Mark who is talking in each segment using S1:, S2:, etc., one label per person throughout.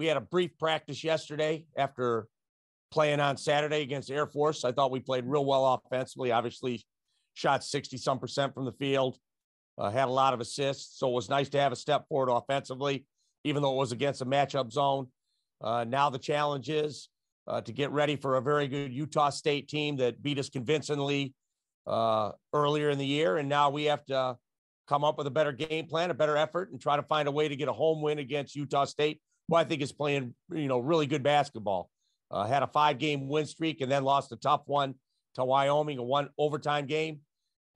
S1: we had a brief practice yesterday after playing on Saturday against Air Force. I thought we played real well offensively, obviously shot 60-some% from the field, had a lot of assists. So it was nice to have a step forward offensively, even though it was against a matchup zone. Now the challenge is to get ready for a very good Utah State team that beat us convincingly earlier in the year. And now we have to come up with a better game plan, a better effort, and try to find a way to get a home win against Utah State, who I think is playing, really good basketball. Had a 5-game win streak and then lost a tough one to Wyoming, a 1 overtime game.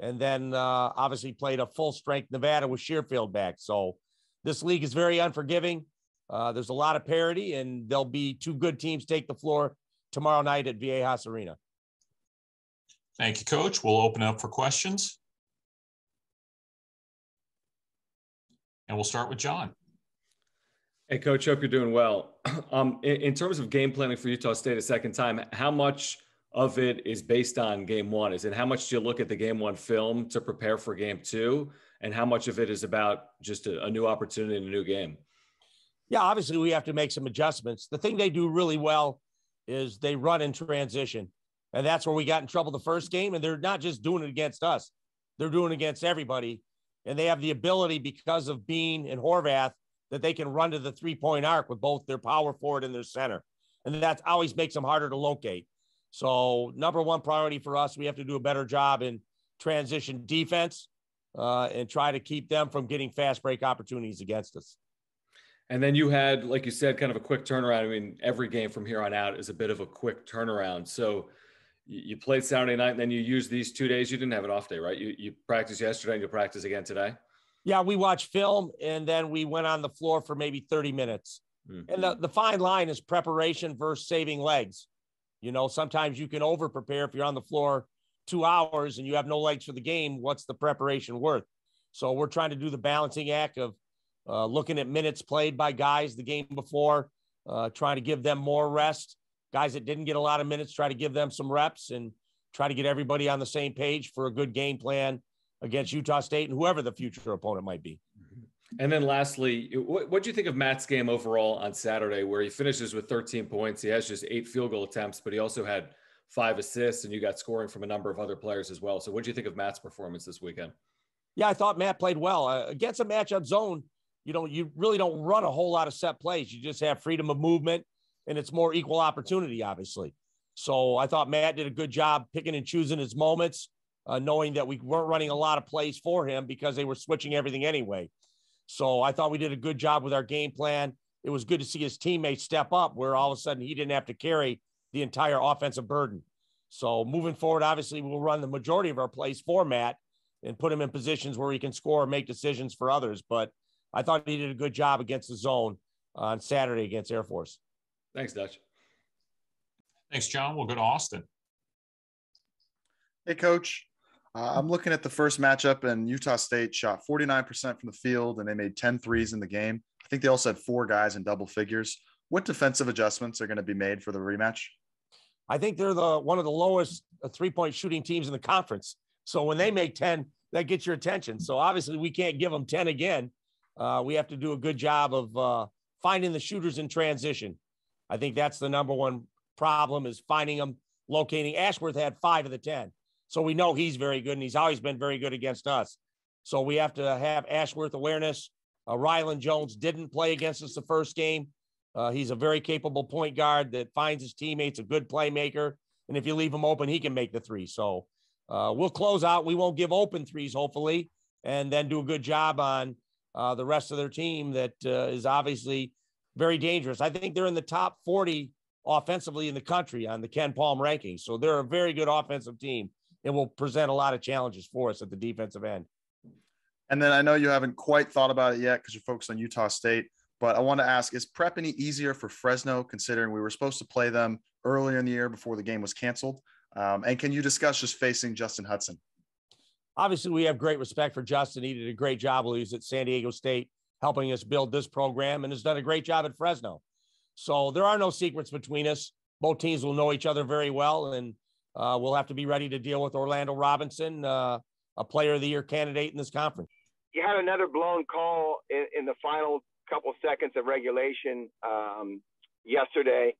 S1: And then obviously played a full strength Nevada with Shearfield back. So this league is very unforgiving. There's a lot of parity, and there'll be 2 good teams take the floor tomorrow night at Viejas Arena.
S2: Thank you, Coach. We'll open up for questions. And we'll start with John.
S3: Hey, Coach, hope you're doing well. In terms of game planning for Utah State a second time, how much of it is based on game one? Is it how much do you look at the game one film to prepare for game two? And how much of it is about just a new opportunity in a new game?
S1: Yeah, obviously we have to make some adjustments. The thing they do really well is they run in transition. And that's where we got in trouble the first game. And they're not just doing it against us. They're doing it against everybody. And they have the ability, because of Bean and Horvath, that they can run to the 3-point arc with both their power forward and their center. And that always makes them harder to locate. So number one priority for us, we have to do a better job in transition defense and try to keep them from getting fast break opportunities against us.
S3: And then you had, like you said, kind of a quick turnaround. I mean, every game from here on out is a bit of a quick turnaround. So you played Saturday night, and then you used these 2 days. You didn't have an off day, right? You practiced yesterday and you'll practice again today?
S1: Yeah, we watched film, and then we went on the floor for maybe 30 minutes. And the fine line is preparation versus saving legs. Sometimes you can over-prepare if you're on the floor 2 hours and you have no legs for the game. What's the preparation worth? So we're trying to do the balancing act of looking at minutes played by guys the game before, trying to give them more rest. Guys that didn't get a lot of minutes, try to give them some reps and try to get everybody on the same page for a good game plan against Utah State and whoever the future opponent might be.
S3: And then lastly, what do you think of Matt's game overall on Saturday, where he finishes with 13 points? He has just 8 field goal attempts, but he also had 5 assists, and you got scoring from a number of other players as well. So what do you think of Matt's performance this weekend?
S1: Yeah, I thought Matt played well. Against a matchup zone, you really don't run a whole lot of set plays. You just have freedom of movement, and it's more equal opportunity, obviously. So I thought Matt did a good job picking and choosing his moments, knowing that we weren't running a lot of plays for him because they were switching everything anyway. So I thought we did a good job with our game plan. It was good to see his teammates step up where all of a sudden he didn't have to carry the entire offensive burden. So moving forward, obviously we'll run the majority of our plays for Matt and put him in positions where he can score and make decisions for others. But I thought he did a good job against the zone on Saturday against Air Force.
S3: Thanks, Dutch.
S2: Thanks, John. We'll go to Austin.
S4: Hey, Coach. I'm looking at the first matchup, and Utah State shot 49% from the field, and they made 10 threes in the game. I think they also had 4 guys in double figures. What defensive adjustments are going to be made for the rematch?
S1: I think they're one of the lowest 3-point shooting teams in the conference. So when they make 10, that gets your attention. So obviously we can't give them 10 again. We have to do a good job of finding the shooters in transition. I think that's the number one problem, is finding them, locating. Ashworth had 5 of the 10. So we know he's very good, and he's always been very good against us. So we have to have Ashworth awareness. Rylan Jones didn't play against us the first game. He's a very capable point guard that finds his teammates, a good playmaker. And if you leave him open, he can make the 3. So we'll close out. We won't give open threes, hopefully, and then do a good job on the rest of their team that is obviously very dangerous. I think they're in the top 40 offensively in the country on the Ken Palm rankings. So they're a very good offensive team and will present a lot of challenges for us at the defensive end.
S4: And then I know you haven't quite thought about it yet because you're focused on Utah State, but I want to ask, is prep any easier for Fresno, considering we were supposed to play them earlier in the year before the game was canceled? And can you discuss just facing Justin Hudson?
S1: Obviously, we have great respect for Justin. He did a great job while he was at San Diego State, helping us build this program, and has done a great job at Fresno. So there are no secrets between us. Both teams will know each other very well, and we'll have to be ready to deal with Orlando Robinson, a player of the year candidate in this conference.
S5: You had another blown call in the final couple seconds of regulation yesterday.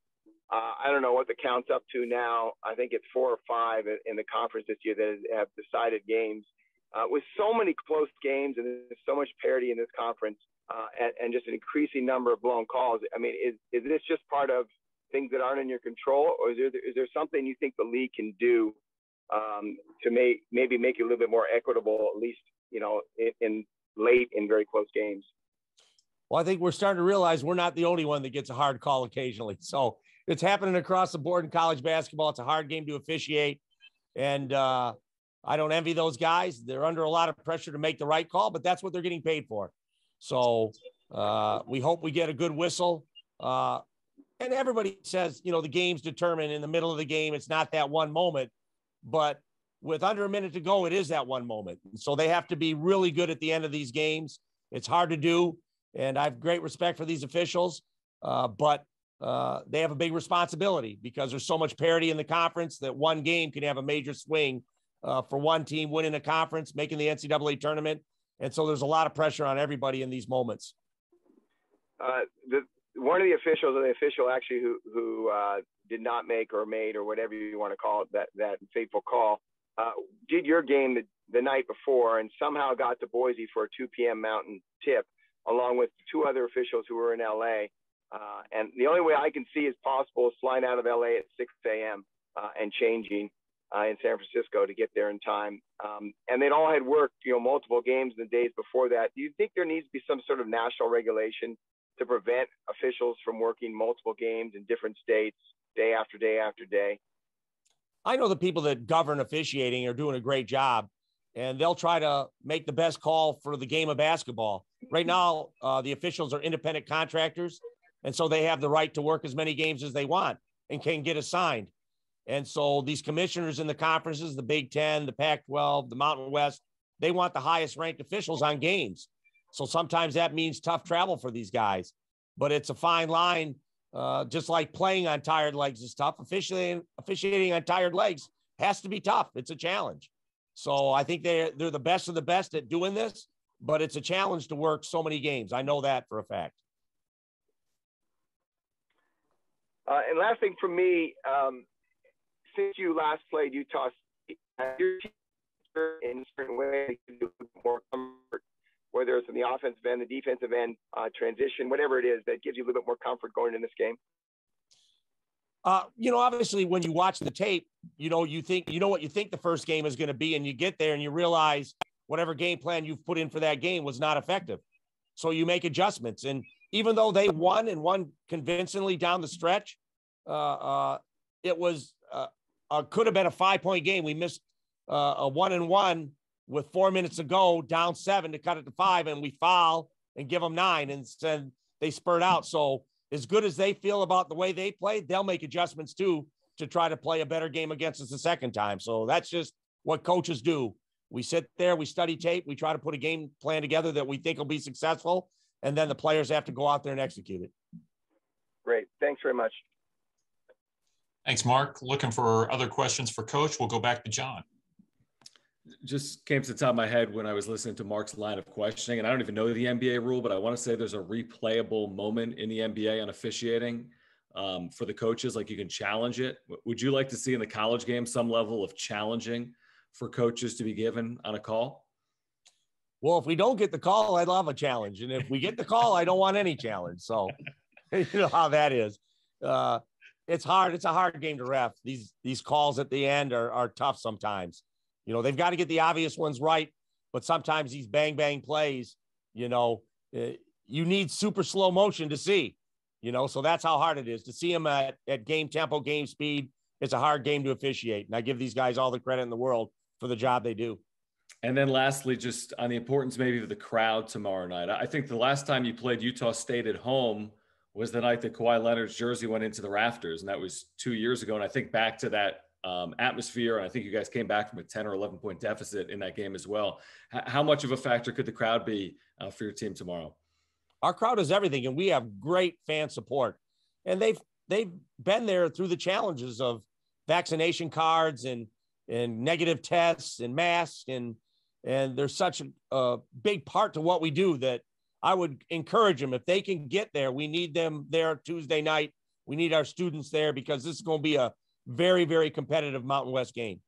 S5: I don't know what the count's up to now. I think it's 4 or 5 in the conference this year that have decided games. With so many close games and there's so much parity in this conference and just an increasing number of blown calls, I mean, is this just part of things that aren't in your control, or is there something you think the league can do to maybe make it a little bit more equitable, at least, you know, in late in very close games?
S1: Well, I think we're starting to realize we're not the only one that gets a hard call occasionally. So it's happening across the board in college basketball. It's a hard game to officiate. And I don't envy those guys. They're under a lot of pressure to make the right call, but that's what they're getting paid for. So we hope we get a good whistle. And everybody says, you know, the game's determined in the middle of the game. It's not that one moment, but with under a minute to go, it is that one moment. So they have to be really good at the end of these games. It's hard to do. And I have great respect for these officials, but they have a big responsibility because there's so much parity in the conference that one game can have a major swing for one team winning the conference, making the NCAA tournament. And so there's a lot of pressure on everybody in these moments.
S5: One of the officials, or the official actually who did not make or made or whatever you want to call it, that fateful call, did your game the night before and somehow got to Boise for a 2 p.m. Mountain tip, along with 2 other officials who were in LA. And the only way I can see is possible is flying out of LA at 6 a.m. And changing in San Francisco to get there in time. And they'd all had worked, you know, multiple games in the days before that. Do you think there needs to be some sort of national regulation to prevent officials from working multiple games in different states day after day after day?
S1: I know the people that govern officiating are doing a great job, and they'll try to make the best call for the game of basketball. Right now, the officials are independent contractors, and so they have the right to work as many games as they want and can get assigned. And so these commissioners in the conferences, the Big Ten, the Pac-12, the Mountain West, they want the highest ranked officials on games. So sometimes that means tough travel for these guys, but it's a fine line. Just like playing on tired legs is tough. Officiating on tired legs has to be tough. It's a challenge. So I think they're the best of the best at doing this, but it's a challenge to work so many games. I know that for a fact.
S5: And last thing for me, since you last played Utah State, your team in a certain way to do more comfort, whether it's in the offensive end, the defensive end, transition, whatever it is that gives you a little bit more comfort going in this game?
S1: You know, obviously when you watch the tape, you know what you think the first game is going to be, and you get there and you realize whatever game plan you've put in for that game was not effective. So you make adjustments. And even though they won convincingly down the stretch, it was could have been a 5-point game. We missed a 1-and-1 with 4 minutes to go, down 7 to cut it to 5, and we foul and give them 9, and then they spurt out. So as good as they feel about the way they played, they'll make adjustments too to try to play a better game against us the second time. So that's just what coaches do. We sit there, we study tape, we try to put a game plan together that we think will be successful, and then the players have to go out there and execute it.
S5: Great. Thanks very much.
S2: Thanks, Mark. Looking for other questions for Coach. We'll go back to John.
S3: Just came to the top of my head when I was listening to Mark's line of questioning, and I don't even know the NBA rule, but I want to say there's a replayable moment in the NBA on officiating for the coaches, like you can challenge it. Would you like to see in the college game some level of challenging for coaches to be given on a call?
S1: Well, if we don't get the call, I'd love a challenge. And if we get the call, I don't want any challenge. So you know how that is. It's hard. It's a hard game to ref. These calls at the end are tough sometimes. You know, they've got to get the obvious ones right, but sometimes these bang plays, you know, you need super slow motion to see, you know, so that's how hard it is to see them at game tempo, game speed. It's a hard game to officiate. And I give these guys all the credit in the world for the job they do.
S3: And then lastly, just on the importance maybe of the crowd tomorrow night. I think the last time you played Utah State at home was the night that Kawhi Leonard's jersey went into the rafters. And that was 2 years ago. And I think back to that atmosphere. And I think you guys came back from a 10 or 11 point deficit in that game as well. How much of a factor could the crowd be for your team tomorrow?
S1: Our crowd is everything, and we have great fan support. And they've been there through the challenges of vaccination cards and negative tests and masks. And there's such a big part to what we do that I would encourage them if they can get there. We need them there Tuesday night. We need our students there because this is going to be a very, very competitive Mountain West game.